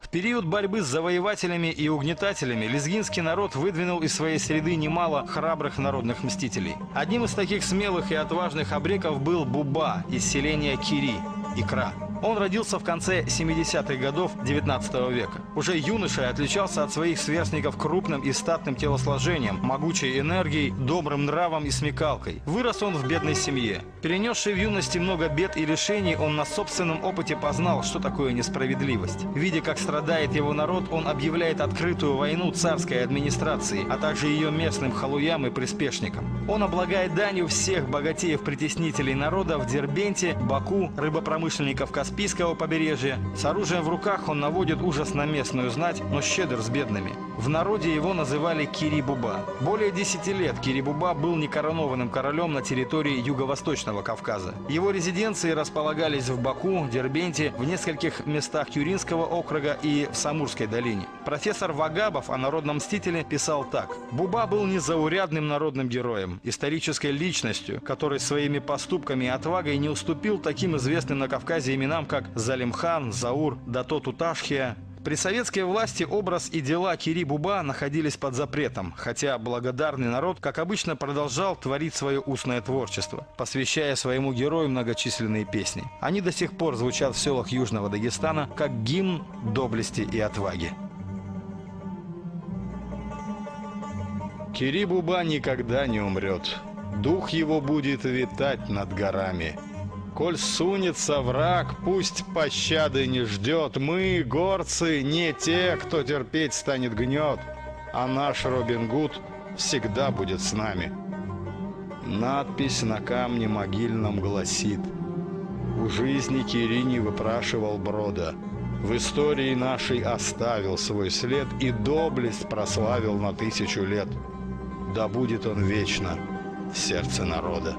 В период борьбы с завоевателями и угнетателями лезгинский народ выдвинул из своей среды немало храбрых народных мстителей. Одним из таких смелых и отважных абреков был Буба из селения Кири, Икра. Он родился в конце 70-х годов 19 века. Уже юношей отличался от своих сверстников крупным и статным телосложением, могучей энергией, добрым нравом и смекалкой. Вырос он в бедной семье. Перенесший в юности много бед и лишений, он на собственном опыте познал, что такое несправедливость. Видя, как страдает его народ, он объявляет открытую войну царской администрации, а также ее местным халуям и приспешникам. Он облагает данью всех богатеев-притеснителей народа в Дербенте, Баку, рыбопромышленников Каспийского побережья. С оружием в руках он наводит ужас на местную знать, но щедр с бедными. В народе его называли Кири-Буба. Более 10 лет Кири-Буба был некоронованным королем на территории Юго-Восточного Кавказа. Его резиденции располагались в Баку, Дербенте, в нескольких местах Тюринского округа и в Самурской долине. Профессор Вагабов о народном мстителе писал так. Буба был незаурядным народным героем, исторической личностью, который своими поступками и отвагой не уступил таким известным на Кавказе именам, как Залимхан, Заур, Дато-Туташхия. При советской власти образ и дела Кири-Буба находились под запретом, хотя благодарный народ, как обычно, продолжал творить свое устное творчество, посвящая своему герою многочисленные песни. Они до сих пор звучат в селах Южного Дагестана как гимн доблести и отваги. Кири-Буба никогда не умрет, дух его будет витать над горами. Коль сунется враг, пусть пощады не ждет. Мы, горцы, не те, кто терпеть станет гнет, а наш Робин Гуд всегда будет с нами. Надпись на камне могильном гласит: у жизни Кири не выпрашивал брода, в истории нашей оставил свой след и доблесть прославил на 1000 лет. Да будет он вечно в сердце народа.